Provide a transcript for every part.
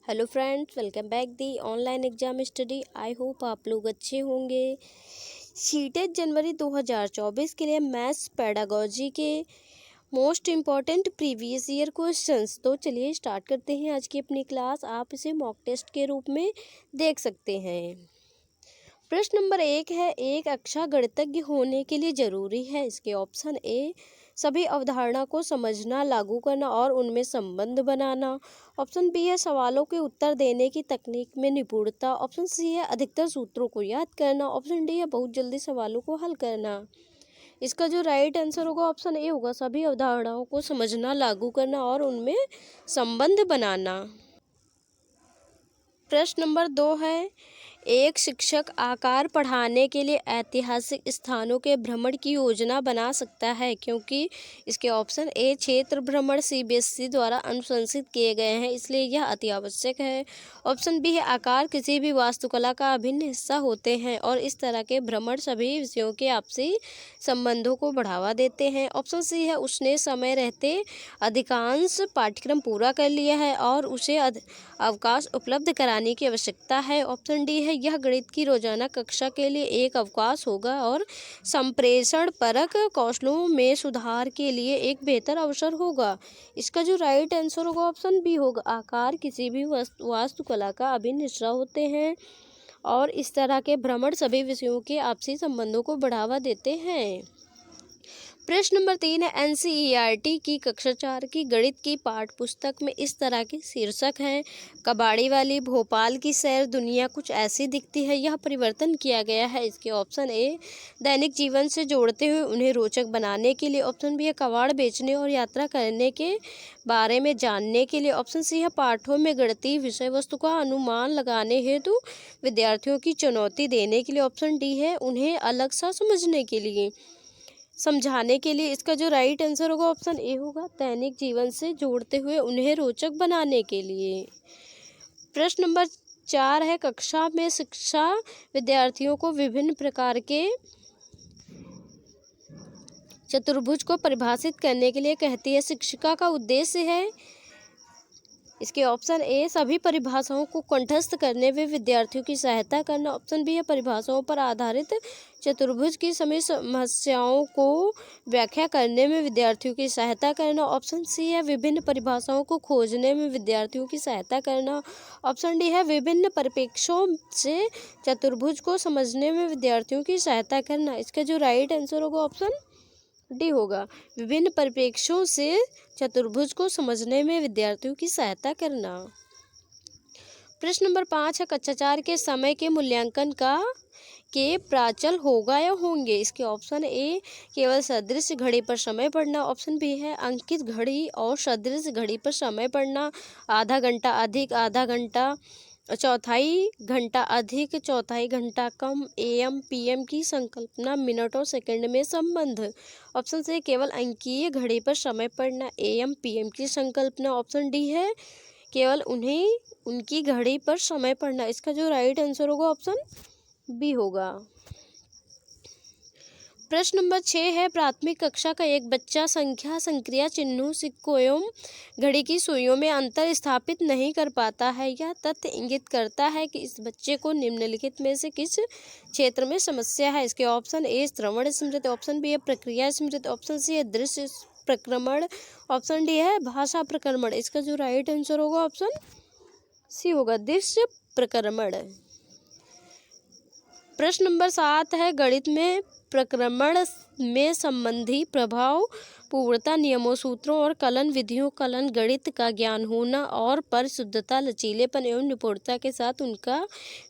Hello friends, welcome back the online exam study. I hope आप लोग अच्छे होंगे। सीटेट जनवरी 2024 के लिए मैथ्स पेडागोजी के most important previous year questions. तो चलिए स्टार्ट करते हैं आज की अपनी क्लास। आप इसे मॉक टेस्ट के रूप में देख सकते हैं। प्रश्न नंबर 1 है, एक अच्छा गणितज्ञ होने के लिए जरूरी है। इसके ऑप्शन ए सभी अवधारणा को समझना, लागू करना और उनमें संबंध बनाना। ऑप्शन बी है सवालों के उत्तर देने की तकनीक में निपुणता। ऑप्शन सी है अधिकतर सूत्रों को याद करना। ऑप्शन डी है बहुत जल्दी सवालों को हल करना। इसका जो राइट आंसर होगा ऑप्शन ए होगा, सभी अवधारणाओं को समझना, लागू करना और उनमें संबंध बनाना। प्रश्न नंबर 2 है, एक शिक्षक आकार पढ़ाने के लिए ऐतिहासिक स्थानों के भ्रमण की योजना बना सकता है, क्योंकि इसके ऑप्शन ए क्षेत्र भ्रमण सीबीएसई द्वारा अनुशंसित किए गए हैं, इसलिए यह अति आवश्यक है। ऑप्शन बी है आकार किसी भी वास्तुकला का अभिन्न हिस्सा होते हैं और इस तरह के भ्रमण सभी विषयों के आपसी संबंधों को बढ़ावा देते हैं। ऑप्शन सी है उसने समय रहते अधिकांश पाठ्यक्रम पूरा कर लिया है और उसे अवकाश उपलब्ध कराने की आवश्यकता है। ऑप्शन डी है यह गणित की रोजाना कक्षा के लिए एक अवकाश होगा और संप्रेषण परक कौशलों में सुधार के लिए एक बेहतर अवसर होगा। इसका जो राइट आंसर होगा ऑप्शन बी होगा, आकार किसी भी वास्तुकला का अभिन्न हिस्सा होते हैं और इस तरह के भ्रमण सभी विषयों के आपसी संबंधों को बढ़ावा देते हैं। प्रश्न नंबर 3 है, एनसीईआरटी की कक्षा 4 की गणित की पाठ्य पुस्तक में इस तरह के शीर्षक हैं। कबाड़ी वाली भोपाल की सैर दुनिया कुछ ऐसी दिखती है, यह परिवर्तन किया गया है। इसके ऑप्शन ए दैनिक जीवन से जोड़ते हुए उन्हें रोचक बनाने के लिए। ऑप्शन बी है कबाड़ बेचने और यात्रा करने के बारे में जानने के लिए। ऑप्शन सी है पाठों में गणितीय विषय वस्तु का अनुमान लगाने हेतु विद्यार्थियों की चुनौती देने के लिए। ऑप्शन डी है उन्हें अलग सा समझाने के लिए। इसका जो राइट आंसर होगा ऑप्शन ए होगा, दैनिक जीवन से जोड़ते हुए उन्हें रोचक बनाने के लिए। प्रश्न नंबर 4 है, कक्षा में शिक्षा विद्यार्थियों को विभिन्न प्रकार के चतुर्भुज को परिभाषित करने के लिए कहती है। शिक्षिका का उद्देश्य है। इसके ऑप्शन ए सभी परिभाषाओं को कंठस्थ करने में विद्यार्थियों की सहायता करना। ऑप्शन बी है परिभाषाओं पर आधारित चतुर्भुज की सभी समस्याओं को व्याख्या करने में विद्यार्थियों की सहायता करना। ऑप्शन सी है विभिन्न परिभाषाओं को खोजने में विद्यार्थियों की सहायता करना। ऑप्शन डी है विभिन्न परिप्रेक्ष्यों से चतुर्भुज को समझने में विद्यार्थियों की सहायता करना। इसका जो राइट आंसर होगा ऑप्शन डी होगा, विभिन्न परिप्रेक्ष्यों से चतुर्भुज को समझने में विद्यार्थियों की सहायता करना। प्रश्न नंबर 5 है, कक्षा 4 के समय के मूल्यांकन के प्राचल होगा या होंगे। इसके ऑप्शन ए केवल सदृश घड़ी पर समय पढ़ना। ऑप्शन बी है अंकित घड़ी और सदृश घड़ी पर समय पढ़ना, आधा घंटा अधिक, आधा घंटा, चौथाई घंटा अधिक, चौथाई घंटा कम, एएम पीएम की संकल्पना, मिनट और सेकंड में संबंध। ऑप्शन से केवल अंकीय घड़ी पर समय पढ़ना, एएम पीएम की संकल्पना। ऑप्शन डी है केवल उनकी घड़ी पर समय पढ़ना। इसका जो राइट आंसर होगा ऑप्शन बी होगा। प्रश्न नंबर 6 है, प्राथमिक कक्षा का एक बच्चा संख्या, संक्रिया चिन्हों, सिक्कों एवं घड़ी की सुइयों में अंतर स्थापित नहीं कर पाता है। यह तथ्य इंगित करता है कि इस बच्चे को निम्नलिखित में से किस क्षेत्र में समस्या है। इसके ऑप्शन ए श्रवण स्मृति, ऑप्शन बी है प्रक्रिया स्मृति, ऑप्शन सी है दृश्य प्रक्रमण, ऑप्शन डी है भाषा प्रक्रमण। इसका जो राइट आंसर होगा ऑप्शन सी होगा, दृश्य प्रक्रमण। प्रश्न नंबर 7 है, गणित में प्रक्रमण में संबंधी प्रभाव, पूर्णता, नियमों, सूत्रों और कलन विधियों, कलन गणित का ज्ञान होना और परिशुद्धता, लचीलेपन एवं निपुणता के साथ उनका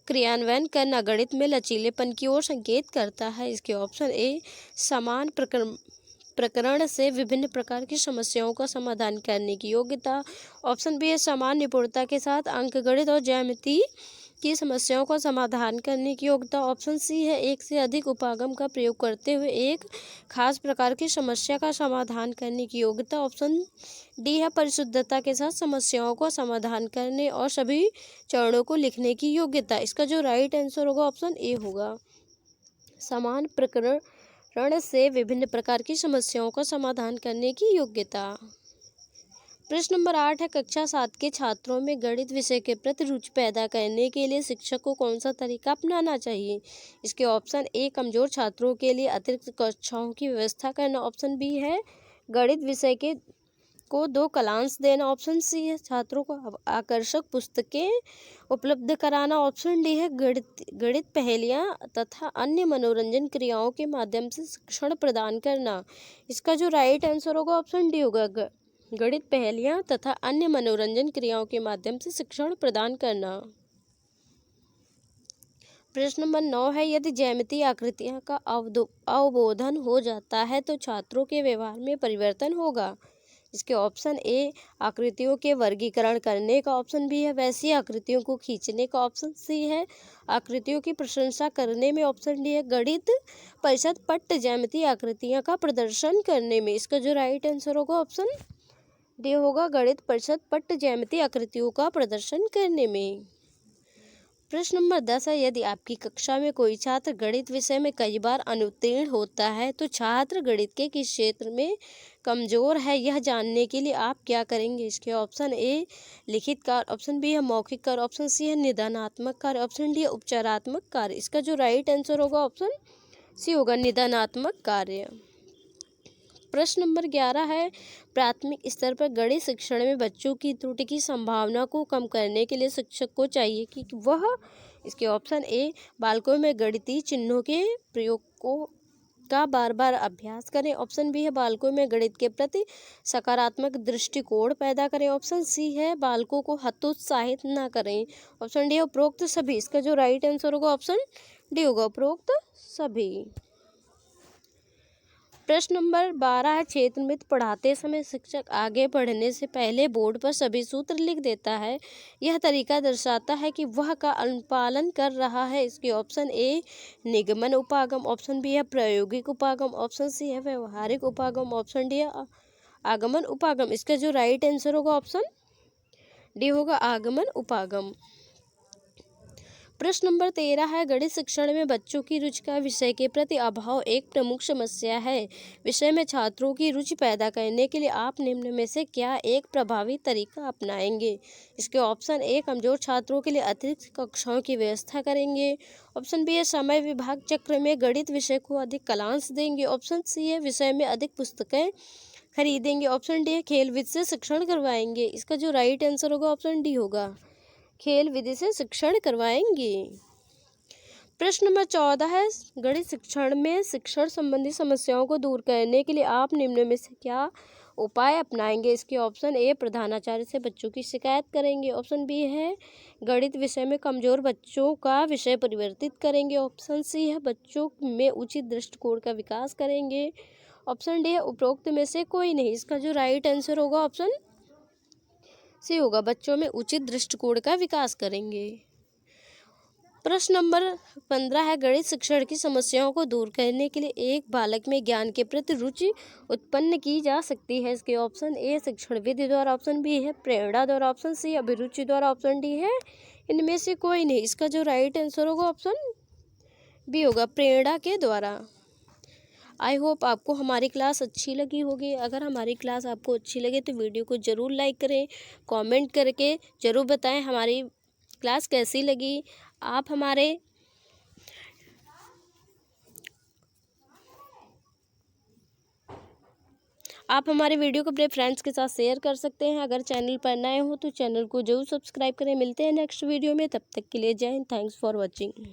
क्रियान्वयन करना गणित में लचीलेपन की ओर संकेत करता है। इसके ऑप्शन ए समान प्रकरण से विभिन्न प्रकार की समस्याओं का समाधान करने की योग्यता। ऑप्शन बी है समान निपुणता के साथ अंकगणित और ज्यामिति की समस्याओं का समाधान करने की योग्यता। ऑप्शन सी है एक से अधिक उपागम का प्रयोग करते हुए एक खास प्रकार की समस्या का समाधान करने की योग्यता। ऑप्शन डी है परिशुद्धता के साथ समस्याओं का समाधान करने और सभी चरणों को लिखने की योग्यता। इसका जो राइट आंसर होगा ऑप्शन ए होगा, समान प्रकरण से विभिन्न प्रकार की समस्याओं का समाधान करने की योग्यता। प्रश्न नंबर 8 है, कक्षा 7 के छात्रों में गणित विषय के प्रति रुचि पैदा करने के लिए शिक्षक को कौन सा तरीका अपनाना चाहिए? इसके ऑप्शन ए, कमजोर छात्रों के लिए अतिरिक्त कक्षाओं की व्यवस्था करना। ऑप्शन बी है, गणित विषय के को 2 क्लास देना। ऑप्शन सी है, छात्रों को आकर्षक पुस्तकें उपलब्ध कराना। ऑप्शन डी है, गणित पहेलियाँ तथा अन्य मनोरंजन क्रियाओं के माध्यम से शिक्षण प्रदान करना। इसका जो राइट आंसर होगा ऑप्शन डी होगा, गणित पहेलियाँ तथा अन्य मनोरंजन क्रियाओं के माध्यम से शिक्षण प्रदान करना। प्रश्न नंबर 9 है, यदि ज्यामितीय आकृतियाँ का अवबोधन हो जाता है तो छात्रों के व्यवहार में परिवर्तन होगा। इसके ऑप्शन ए, आकृतियों के वर्गीकरण करने का। ऑप्शन बी है, वैसी आकृतियों को खींचने का। ऑप्शन सी है, आकृतियों की प्रशंसा करने में। ऑप्शन डी है, गणित परिषद पट्ट ज्यामितीय आकृतियाँ का प्रदर्शन करने में। इसका जो राइट आंसर होगा ऑप्शन डी होगा, गणित परिषद पट्ट ज्यामितीय आकृतियों का प्रदर्शन करने में। प्रश्न नंबर 10 है, यदि आपकी कक्षा में कोई छात्र गणित विषय में कई बार अनुत्तीर्ण होता है तो छात्र गणित के किस क्षेत्र में कमजोर है, यह जानने के लिए आप क्या करेंगे? इसके ऑप्शन ए, लिखित कार्य। ऑप्शन बी है, मौखिक कार्य। ऑप्शन सी है, निदानात्मक कार्य। ऑप्शन डी है, उपचारात्मक कार्य। इसका जो राइट आंसर होगा ऑप्शन सी होगा, निदानात्मक कार्य। प्रश्न नंबर 11 है, प्राथमिक स्तर पर गणित शिक्षण में बच्चों की त्रुटि की संभावना को कम करने के लिए शिक्षक को चाहिए कि वह, इसके ऑप्शन ए, बालकों में गणितीय चिन्हों के प्रयोग का बार बार अभ्यास करें। ऑप्शन बी है, बालकों में गणित के प्रति सकारात्मक दृष्टिकोण पैदा करें। ऑप्शन सी है, बालकों को हतोत्साहित न करें। ऑप्शन डी है, उपरोक्त सभी। इसका जो राइट आंसर होगा ऑप्शन डी होगा, उपरोक्त सभी। प्रश्न नंबर 12 है, क्षेत्र मित्र पढ़ाते समय शिक्षक आगे बढ़ने से पहले बोर्ड पर सभी सूत्र लिख देता है। यह तरीका दर्शाता है कि वह का अनुपालन कर रहा है। इसके ऑप्शन ए, निगमन उपागम। ऑप्शन बी है, प्रायोगिक उपागम। ऑप्शन सी है, व्यवहारिक उपागम। ऑप्शन डी है, आगमन उपागम। इसका जो राइट आंसर होगा ऑप्शन डी होगा, आगमन उपागम। प्रश्न नंबर 13 है, गणित शिक्षण में बच्चों की रुचि का विषय के प्रति अभाव एक प्रमुख समस्या है। विषय में छात्रों की रुचि पैदा करने के लिए आप निम्न में से क्या एक प्रभावी तरीका अपनाएंगे? इसके ऑप्शन ए, कमजोर छात्रों के लिए अतिरिक्त कक्षाओं की व्यवस्था करेंगे। ऑप्शन बी है, समय विभाग चक्र में गणित विषय को अधिक क्लास देंगे। ऑप्शन सी है, विषय में अधिक पुस्तकें खरीदेंगे। ऑप्शन डी है, खेल विधि से शिक्षण करवाएंगे। इसका जो राइट आंसर होगा ऑप्शन डी होगा, खेल विधि से शिक्षण करवाएंगे। प्रश्न नंबर 14 है, गणित शिक्षण में शिक्षण संबंधी समस्याओं को दूर करने के लिए आप निम्न में से क्या उपाय अपनाएंगे? इसके ऑप्शन ए, प्रधानाचार्य से बच्चों की शिकायत करेंगे। ऑप्शन बी है, गणित विषय में कमजोर बच्चों का विषय परिवर्तित करेंगे। ऑप्शन सी है, बच्चों में उचित दृष्टिकोण का विकास करेंगे। ऑप्शन डी है, उपरोक्त में से कोई नहीं। इसका जो राइट आंसर होगा ऑप्शन सी होगा, बच्चों में उचित दृष्टिकोण का विकास करेंगे। प्रश्न नंबर 15 है, गणित शिक्षण की समस्याओं को दूर करने के लिए एक बालक में ज्ञान के प्रति रुचि उत्पन्न की जा सकती है। इसके ऑप्शन ए, शिक्षण विधि द्वारा। ऑप्शन बी है, प्रेरणा द्वारा। ऑप्शन सी, अभिरुचि द्वारा। ऑप्शन डी है, इनमें से कोई नहीं। इसका जो राइट आंसर होगा ऑप्शन बी होगा, प्रेरणा के द्वारा। आई होप आपको हमारी क्लास अच्छी लगी होगी। अगर हमारी क्लास आपको अच्छी लगे तो वीडियो को ज़रूर लाइक करें, कमेंट करके ज़रूर बताएं हमारी क्लास कैसी लगी। आप हमारे वीडियो को अपने फ्रेंड्स के साथ शेयर कर सकते हैं। अगर चैनल पर नए हो तो चैनल को जरूर सब्सक्राइब करें। मिलते हैं नेक्स्ट वीडियो में, तब तक के लिए जय हिंद। Thanks for watching.